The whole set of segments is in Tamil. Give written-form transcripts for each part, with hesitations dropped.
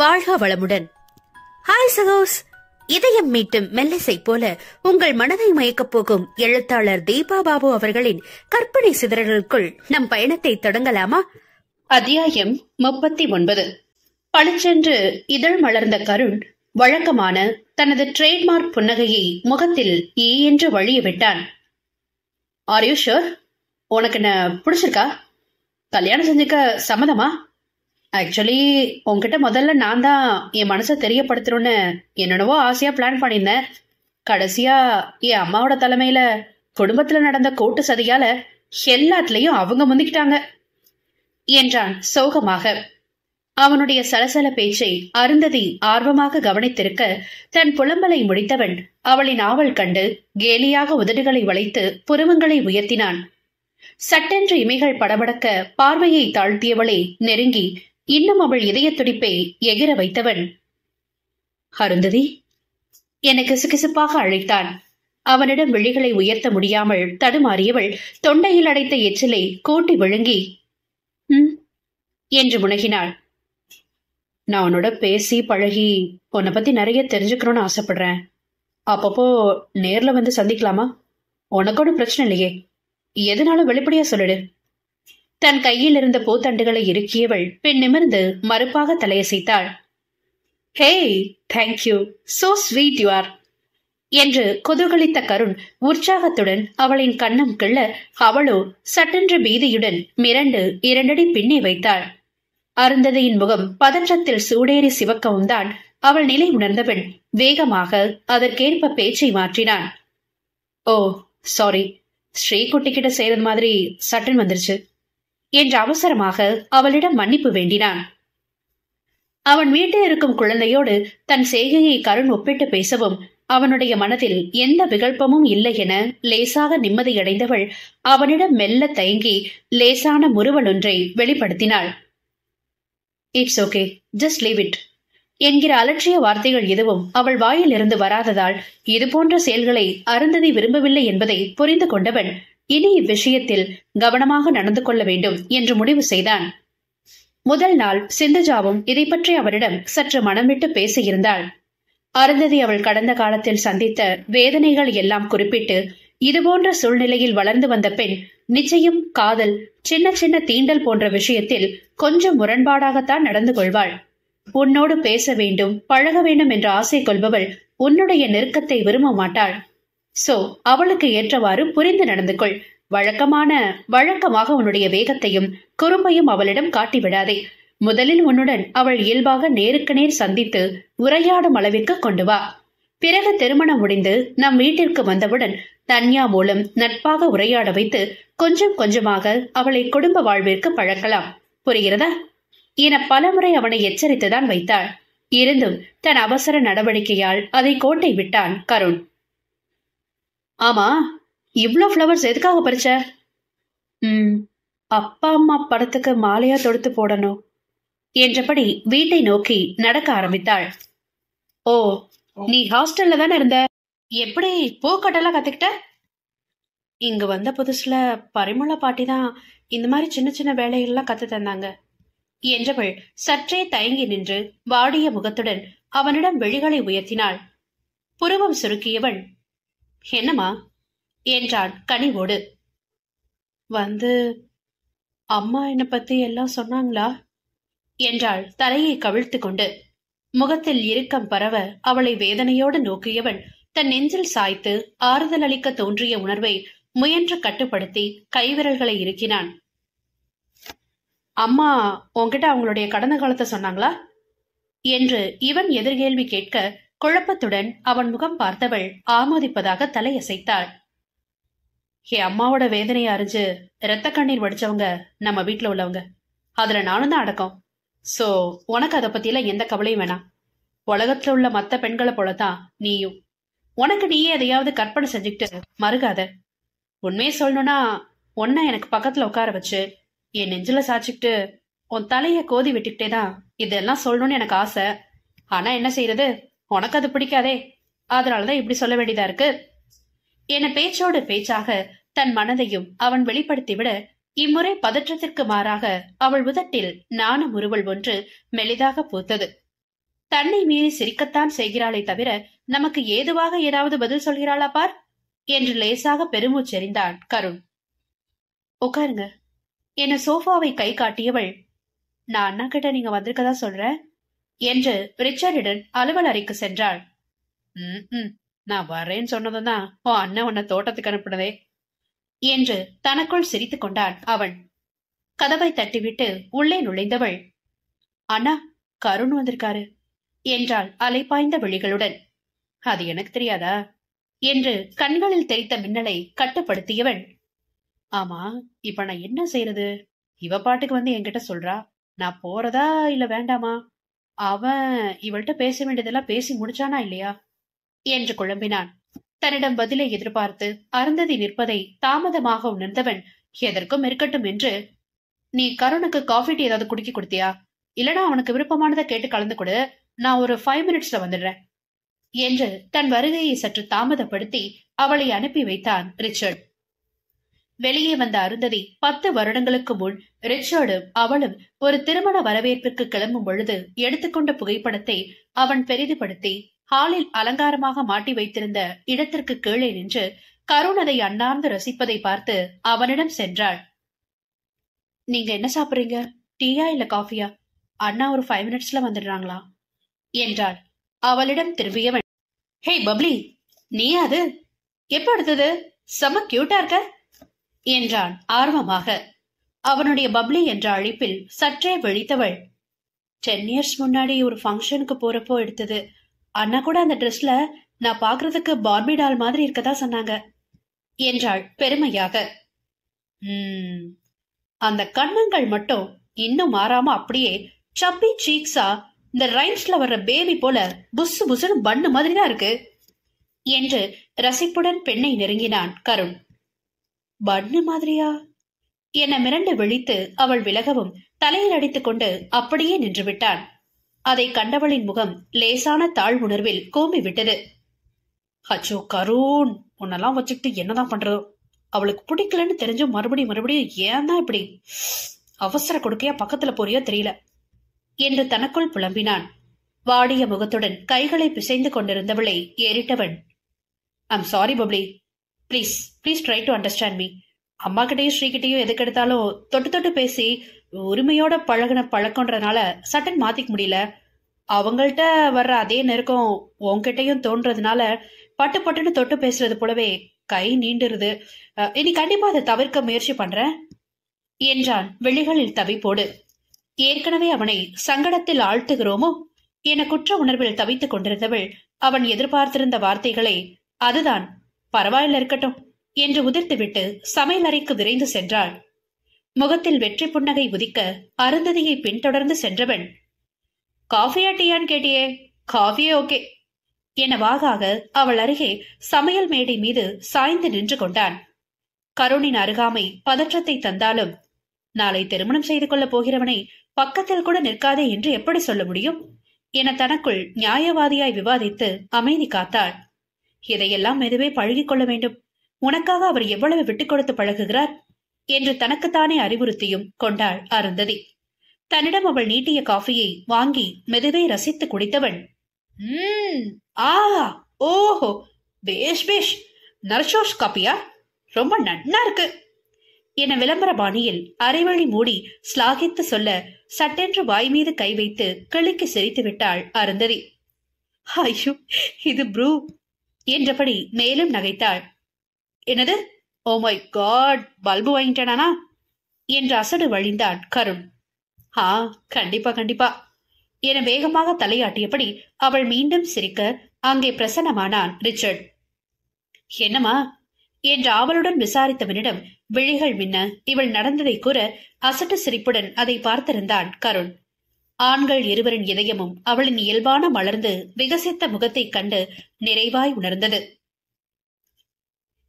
வாழ்க வளமுடன். ஹாய் சகோஸ். இதயம் மீட்டும் மெல்லிசை போல உங்கள் மனதை மயக்கப் போகும் எழுத்தாளர் தீபா பாபு அவர்களின் கற்பனை சிதறல்களுக்குள் நம் பயணத்தை தொடங்கலாமா? அத்தியாயம் 39. பளிச்சென்று இதழ் மலர்ந்த கருண் வழக்கமான தனது ட்ரேட்மார்க் புன்னகையை முகத்தில் ஈ என்று வழிய விட்டான். Are you sure? உனக்கு என்ன பிடிச்சிருக்கா? கல்யாணம் செஞ்சுக்க சம்மதமா? ஆக்சுவலி உன்கிட்ட முதல்ல நான் தான் என் மனசை தெரியப்படுத்தணும்னு என்னென்னவோ ஆசையா பிளான் பண்ணியிருந்தேன். கடைசியா என் அம்மாவோட தலைமையில குடும்பத்துல நடந்த கூட்டு சதியால எல்லாத்துலயும் அவங்க முந்திக்கிட்டாங்க என்றான் சோகமாக. அவனுடைய சலசல பேச்சை அருந்ததி ஆர்வமாக கவனித்திருக்க தன் புலம்பலை முடித்தவன் அவளின் ஆவல் கண்டு கேலியாக உதடுகளை வளைத்து புருவங்களை உயர்த்தினான். சட்டென்று இமைகள் படபடக்க பார்வையை தாழ்த்தியவளை நெருங்கி இன்னும் அவள் இதய துடிப்பை எகிர வைத்தவன், அருந்ததி என கிசுகிசுப்பாக அழைத்தான். அவனிடம் விழிகளை உயர்த்த முடியாமல் தடுமாறியவள் தொண்டையில் அடைத்த எச்சிலை கூட்டி விழுங்கி என்று முனகினாள். நான் உன்னோட பேசி பழகி உன்னை பத்தி நிறைய தெரிஞ்சுக்கணும்னு ஆசைப்படுறேன். அப்பப்போ நேர்ல வந்து சந்திக்கலாமா? உனக்கோட பிரச்சனை இல்லையே, எதுனாலும் வெளிப்படையா சொல்லிடு. தன் கையில் இருந்த பூத்தண்டுகளை இறுக்கியவள் பின் நிமிர்ந்து மறுப்பாக தலையசைத்தாள். Hey, thank you, so sweet you are என்று குதூகலித்த கருண் உற்சாகத்துடன் அவளின் கண்ணம் கிள்ள அவளோ சட்டென்று பீதியுடன் மிரண்டு 2 அடி பின்னே வைத்தாள். அருந்ததியின் முகம் பதற்றத்தில் சூடேறி சிவக்கவும் தான் அவள் நிலை உணர்ந்தவன் வேகமாக அதற்கேற்ப பேச்சை மாற்றினான். ஓ சாரி, ஸ்ரீகுட்டிக்கிட்ட செய்யறது மாதிரி சட்டன் வந்துருச்சு என்று அவசரமாக அவளிடம் மன்னிப்பு வேண்டினான். அவன் வீட்டில் இருக்கும் குழந்தையோடு தன் செய்கையை கருண் ஒப்பிட்டு பேசவும் அவனுடைய மனதில் எந்த விகல்பமும் இல்லை என லேசாக நிம்மதியடைந்தவள் அவனிடம் மெல்ல தயங்கி லேசான முறுவல் ஒன்றை வெளிப்படுத்தினாள். It's okay, just leave it என்கிற அலட்சிய வார்த்தைகள் எதுவும் அவள் வாயில் இருந்து வராததால் இது போன்ற செயல்களை அருந்ததி விரும்பவில்லை என்பதை புரிந்து கொண்டவன் இனி இவ்விஷயத்தில் கவனமாக நடந்து கொள்ள வேண்டும் என்று முடிவு செய்தான். முதல் நாள் சிந்துஜாவும் இதை பற்றி அவரிடம் சற்று மனம் விட்டு பேசியிருந்தாள். அருந்ததி அவள் கடந்த காலத்தில் சந்தித்த வேதனைகள் எல்லாம் குறிப்பிட்டு இதுபோன்ற சூழ்நிலையில் வளர்ந்து வந்த பெண் நிச்சயம் காதல், சின்ன சின்ன தீண்டல் போன்ற விஷயத்தில் கொஞ்சம் முரண்பாடாகத்தான் நடந்து கொள்வாள். உன்னோடு பேச வேண்டும், பழக வேண்டும் என்ற ஆசை கொள்பவள் உன்னுடைய நெருக்கத்தை விரும்ப மாட்டாள். சோ அவளுக்கு ஏற்றவாறு புரிந்து நடந்து கொள். வழக்கமாக உன்னுடைய வேகத்தையும் குறும்பையும் அவளிடம் காட்டிவிடாதே. முதலில் உன்னுடன் அவள் இயல்பாக நேருக்கு நேர் சந்தித்து உரையாடும் அளவிற்கு கொண்டு வா. பிறகு திருமணம் முடிந்து நம் வீட்டிற்கு வந்தவுடன் தன்யா மூலம் நட்பாக உரையாட வைத்து கொஞ்சம் கொஞ்சமாக அவளை குடும்ப வாழ்விற்கு பழக்கலாம். புரிகிறதா என பலமுறை அவனை எச்சரித்துதான் வைத்தாள். இருந்தும் தன் அவசர நடவடிக்கையால் அதை கோட்டை விட்டான் கருண். ஆமா, இவ்ளோ ஃப்ளவர்ஸ் எதுக்காக பறிச்ச? அப்பா அம்மா படத்துக்கு மாலையா தொடுத்து போடணும் என்றபடி வீட்டை நோக்கி நடக்க ஆரம்பித்தாள். ஓ, நீ ஹாஸ்டல்ல தானே இருந்த, எப்படி பூக்கட்டெல்லாம் கத்துக்கிட்ட? இங்க வந்த புதுசுல பரிமள பாட்டி தான் இந்த மாதிரி சின்ன சின்ன வேலைகள்லாம் கத்து தந்தாங்க என்றவள் சற்றே தயங்கி நின்று வாடிய முகத்துடன் அவனிடம் விழிகளை உயர்த்தினாள். புருவம் சுருக்கியவள், என்னம்மா என்றான் கனிவோடு. வந்து அம்மா என்ன பத்தி எல்லாம் சொன்னாங்களா என்றாள் தலையை கவிழ்த்து கொண்டு. முகத்தில் இறுக்கம் பரவ அவளை வேதனையோடு நோக்கியவன் தன் நெஞ்சில் சாய்த்து ஆறுதல் அளிக்க தோன்றிய உணர்வை முயன்று கட்டுப்படுத்தி கைவிரல்களை இறுக்கினான். அம்மா உன்கிட்ட அவங்களுடைய கடந்த காலத்தை சொன்னாங்களா என்று இவன் எதிர்கேள்வி கேட்க குழப்பத்துடன் அவன் முகம் பார்த்தவள் ஆமோதிப்பதாக தலையசைத்தாள். என் அம்மாவோட வேதனையை அறிஞ்சு இரத்த கண்ணீர் வடிச்சவங்க நம்ம வீட்டுல உள்ளவங்க, அதுல நானும் தான் அடக்கம். சோ உனக்கு அதை பத்தியெல்லாம் எந்த கவலையும் வேணாம். உலகத்துல உள்ள மத்த பெண்களை போலதான் நீயும். உனக்கு நீயே எதையாவது கற்பனை செஞ்சுக்கிட்டு மறுகாத. உண்மையை சொல்லணும்னா உன்னை எனக்கு பக்கத்துல உட்கார வச்சு என் நெஞ்சில சாச்சிக்கிட்டு உன் தலைய கோதி விட்டுக்கிட்டே தான் இதெல்லாம் சொல்லணும்னு எனக்கு ஆசை. ஆனா என்ன செய்யறது, உனக்கு அது பிடிக்காதே, அதனாலதான் இப்படி சொல்ல வேண்டியதா இருக்கு என பேச்சோடு பேச்சாக தன் மனதையும் அவன் வெளிப்படுத்திவிட இம்முறை பதற்றத்திற்கு மாறாக அவள் உதட்டில் நாண முறுவல் ஒன்று மெலிதாக பூத்தது. தன்னை மீறி சிரிக்கத்தான் செய்கிறாளே தவிர நமக்கு ஏதுவாக ஏதாவது பதில் சொல்கிறாளா பார் என்று லேசாக பெருமூச்செறிந்தான் கருண். உட்காருங்க என சோஃபாவை கை காட்டியவள், நான் அண்ணா கிட்ட நீங்க வந்திருக்கதா சொல்றேன் என்று ரிச்சர்டுடன் அலுவல் அறைக்கு சென்றாள். நான் வரேன்னு சொன்னதும் தான் அண்ணன் உன்னை தோட்டத்துக்கு அனுப்பினதே என்று தனக்குள் சிரித்துக் கொண்டான் அவன். கதவை தட்டிவிட்டு உள்ளே நுழைந்தவள், அண்ணா கருண் வந்திருக்காரு என்றாள் அலைப்பாய்ந்த விழிகளுடன். அது எனக்கு தெரியாதா என்று கண்களில் தெரித்த மின்னலை கட்டுப்படுத்தியவள், ஆமா இப்ப நான் என்ன செய்யறது? இவ பாட்டுக்கு வந்து என்கிட்ட சொல்றா, நான் போறதா இல்ல வேண்டாமா? அவன் இவள்கிட்ட பேச வேண்டியதெல்லாம் பேசி முடிச்சானா இல்லையா என்று குழம்பினான். தன்னிடம் பதிலை எதிர்பார்த்து அருந்ததி நிற்பதை தாமதமாக உணர்ந்தவன் எதற்கும் இருக்கட்டும் என்று, நீ கருணுக்கு காஃபி டீ ஏதாவது குடிக்க கொடுத்தியா? இல்லனா அவனுக்கு விருப்பமானதை கேட்டு கலந்து கொடு, நான் ஒரு 5 மினிட்ஸ்ல வந்துடுறேன் என்று தன் வருகையை சற்று தாமதப்படுத்தி அவளை அனுப்பி வைத்தான் ரிச்சர்ட். வெளியே வந்த அருந்ததி 10 வருடங்களுக்கு முன் ரிச்சர்டும் அவளும் ஒரு திருமண வரவேற்பிற்கு கிளம்பும் பொழுது எடுத்துக்கொண்ட புகைப்படத்தை அவன் பெரிதுபடுத்தி ஹாலில் அலங்காரமாக மாட்டி வைத்திருந்த இடத்திற்கு கீழே நின்று கருண் அதை அண்ணார்ந்து ரசிப்பதை பார்த்து அவனிடம் சென்றாள். நீங்க என்ன சாப்பிடுறீங்க? டீயா இல்ல காஃபியா? அண்ணா ஒரு 5 மினிட்ஸ்ல வந்துடுறாங்களா என்றாள். அவளிடம் திரும்பியவன், ஹே பப்ளி, நீ அது எப்ப எடுத்தது? செம கியூட்டா இருக்க என்றான் ஆர்வமாக. அவனுடைய பப்ளி என்ற அழைப்பில் சற்றே விழித்தவள், 10 இயர்ஸ் முன்னாடி ஒரு ஃபங்க்ஷனுக்கு போறப்போ எடுத்தது. அண்ணா கூட அந்த ட்ரெஸ்ல நான் பாக்குறதுக்கு பார்பி டால் மாதிரி இருக்கதா சொன்னாங்க என்றாள் பெருமையாக. அந்த கண்ணங்கள் மட்டும் இன்னும் மாறாம அப்படியே சப்பி சீக்ஸா இந்த ரைம்ஸ்ல வர்ற பேபி போல புசு புசுன்னு பண்ணு மாதிரி தான் இருக்கு என்று ரசிப்புடன் பெண்ணை நெருங்கினான் கருண். பண்ணு மாதிரியா என மிரண்டு விழித்து அவள் விலகவும் தலையில் அடித்துக் கொண்டு அப்படியே நின்று விட்டான். அதை கண்டவளின் முகம் லேசான தாழ் உணர்வில் கூம்பி விட்டது. அச்சோ கருண், உன்னெல்லாம் வச்சுக்கிட்டு என்னதான் பண்றதோ? அவளுக்கு பிடிக்கலன்னு தெரிஞ்சும் மறுபடியும் ஏன் தான் இப்படி அவசர கொடுக்கையா பக்கத்துல போறியோ தெரியல என்று தனக்குள் புலம்பினான். வாடிய முகத்துடன் கைகளை பிசைந்து கொண்டிருந்தவளை ஏறிட்டவன், I'm sorry bubbly, please please try to understand me. அம்மா கிட்டையும் ஸ்ரீகிட்டையும் எதுக்கு எடுத்தாலும் தொட்டு தொட்டு பேசி உரிமையோட பழகின பழக்கம்ன்றனால சட்டன் மாத்திக்க முடியல. அவங்கள்ட்ட வர்ற அதே நெருக்கம் உன்கிட்டையும் தோன்றதுனால பட்டு பட்டுன்னு தொட்டு பேசுறது போலவே கை நீண்டுருது. இனி கண்டிப்பா அதை தவிர்க்க முயற்சி பண்றேன் என்றான் விழிகளில் தவிப்போடு. ஏற்கனவே அவனை சங்கடத்தில் ஆழ்த்துகிறோமோ என குற்ற உணர்வில் தவித்துக் கொண்டிருந்தவள் அவன் எதிர்பார்த்திருந்த வார்த்தைகளை, அதுதான் பரவாயில்ல இருக்கட்டும் என்று உதிர்த்துவிட்டு சமையல் அறைக்கு விரைந்து சென்றாள். முகத்தில் வெற்றி புன்னகை உதிக்க அருந்ததியை பின்தொடர்ந்து சென்றவன், காஃபியா டீயான்னு கேட்டியே? காஃபியே ஓகே என வாகாக அவள் அருகே சமையல் மேடை மீது சாய்ந்து நின்று கொண்டான். கருணின் அருகாமை பதற்றத்தை தந்தாலும், நாளை திருமணம் செய்து கொள்ளப் போகிறவனை பக்கத்தில் கூட நிற்காதே என்று எப்படி சொல்ல முடியும் என தனக்குள் நியாயவாதியாய் விவாதித்து அமைதி காத்தாள். இதையெல்லாம் மெதுவே பழகிக் கொள்ள வேண்டும். உனக்காக அவர் எவ்வளவு விட்டுக் கொடுத்து பழகுகிறார் என்று தனக்குத்தானே அறிவுறுத்தியும் கொண்டாள் அருந்ததி. தன்னிடம் அவள் நீட்டிய காஃபியை வாங்கி மெதுவே ரசித்து குடித்தவன், ஆஹா, ஓஹோ, பேஷ் பேஷ், நர்ஷோஷ் காப்பியா, ரொம்ப நன்னா இருக்கு என விளம்பர பாணியில் அரைவழி மூடி ஸ்லாகித்து சொல்ல சட்டென்று வாய் மீது கை வைத்து கிளிக்கு சிரித்து விட்டாள் அருந்ததி. ஐயோ, இது ப்ரூ என்றபடி மேலும் நகைத்தாள். என்னது? ஓ மை காட், பல்பு வாங்கிட்டானா என்று அசடு வழிந்தான் கருண். கண்டிப்பா கண்டிப்பா என வேகமாக தலையாட்டியபடி அவள் மீண்டும் சிரிக்க அங்கே பிரசன்னமானான் ரிச்சர்ட். என்னம்மா என்று அவளுடன் விசாரித்தவனிடம் விழிகள் மின்ன இவள் நடந்ததை கூற அசட்டு சிரிப்புடன் அதை பார்த்திருந்தான் கருண். ஆண்கள் இருவரின் இதயமும் அவளின் இயல்பான மலர்ந்து விகசித்த முகத்தை கண்டு நிறைவாய் உணர்ந்தது.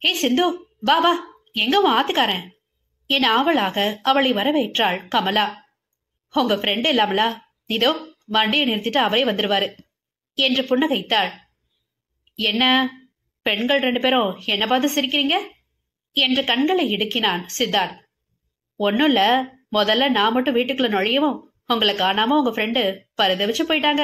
ஏ சிந்து, பாபா, எங்க ஆத்துக்காரன் என ஆவலாக அவளை வரவேற்றாள் கமலா. உங்க ஃப்ரெண்டு இல்லாமலா? இதோ வண்டியை நிறுத்திட்டு அவரே வந்துருவாரு என்று புன்னகைத்தாள். என்ன பெண்கள் 2 பேரும் என்ன பார்த்து சிரிக்கிறீங்க என்று கண்களை இடுக்கினான் சித்தார்த். ஒன்னும் இல்ல, முதல்ல நான் மட்டும் வீட்டுக்குள்ள நுழையவும் உங்களை காணாம உங்க ஃப்ரெண்டு பரிதவிச்சு போயிட்டாங்க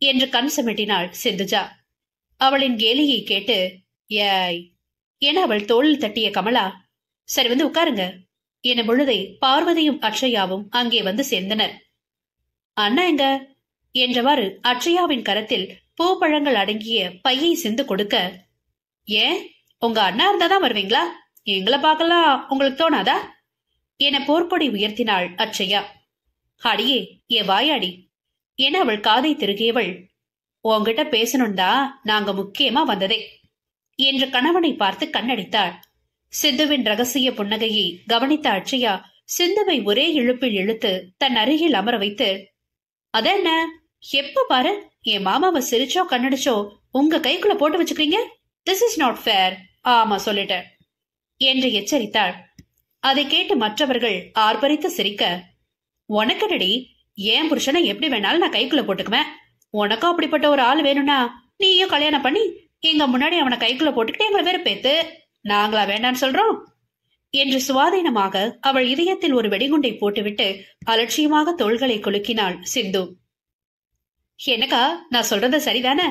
என்று கண் சமிட்டினாள் சிந்துஜா. அவளின் கேலியை கேட்டு ஏய் என அவள் தோளில் தட்டிய கமலா, சரி வந்து உட்காருங்க என பொழுதை பார்வதியும் அக்ஷயாவும் அங்கே வந்து சேர்ந்தனர். அண்ணா எங்க என்றவாறு அக்ஷயாவின் கரத்தில் பூப்பழங்கள் அடங்கிய பையை சிந்து கொடுக்க, ஏன் உங்க அண்ணா இருந்தாதான் வருவீங்களா? எங்களை பார்க்கலாம் உங்களுக்கு தோணாதா என போர்க்கொடி உயர்த்தினாள் அக்ஷயா. அடியே ஏ வாயாடி என அவள் காதை திருகியவள், உன்கிட்ட பேசணும்தா நாங்க முக்கியமா வந்ததே என்று கணவனை பார்த்து கண்ணடித்தாள். சிந்துவின் ரகசிய புன்னகையை கவனித்த அக்ஷயா சிந்துவை ஒரே இழுப்பில் இழுத்து தன் அருகில் அமர வைத்து, அதென்ன எப்ப பாரு என் மாமாவை சிரிச்சோ கண்ணடிச்சோ உங்க கைக்குள்ள போட்டு வச்சுக்கிறீங்க, திஸ் இஸ் நாட் ஃபேர். ஆமா சொல்லிட்டேன் என்று எச்சரித்தாள். அதை கேட்டு மற்றவர்கள் ஆர்ப்பரித்து சிரிக்க, உனக்கடி ஏன் புருஷனை எப்படி வேணாலும் நான் கைக்குள்ள போட்டுக்குவேன், உனக்கும் அப்படிப்பட்ட ஒரு ஆள் வேணும்னா நீயும் கல்யாணம் பண்ணி எங்க முன்னாடி அவனை கைக்குள்ள போட்டுக்கிட்டு எங்களை வேற பேத்து நாங்களா வேண்டான்னு சொல்றோம் என்று சுவாதீனமாக அவள் இதயத்தில் ஒரு வெடிகுண்டை போட்டுவிட்டு அலட்சியமாக தோள்களை குலுக்கினாள் சிந்து. எனக்கா நான் சொல்றது சரிதானே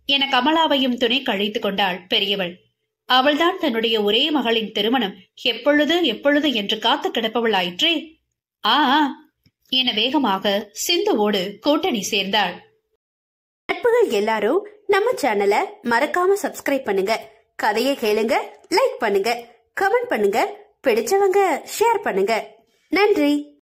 என கமலாவையும் துணை கழித்து கொண்டாள் பெரியவள். அவள்தான் தன்னுடைய ஒரே மகளின் திருமணம் எப்பொழுது எப்பொழுது என்று காத்து கிடப்பவள் ஆயிற்றே. ஆ என வேகமாக சிந்துவோடு கூட்டணி சேர்ந்தாள். நட்புகள் எல்லாரும் நம்ம சேனலை மறக்காம சப்ஸ்கிரைப் பண்ணுங்க, கதையை கேளுங்க, லைக் பண்ணுங்க, கமெண்ட் பண்ணுங்க, பிடிச்சவங்க ஷேர் பண்ணுங்க. நன்றி.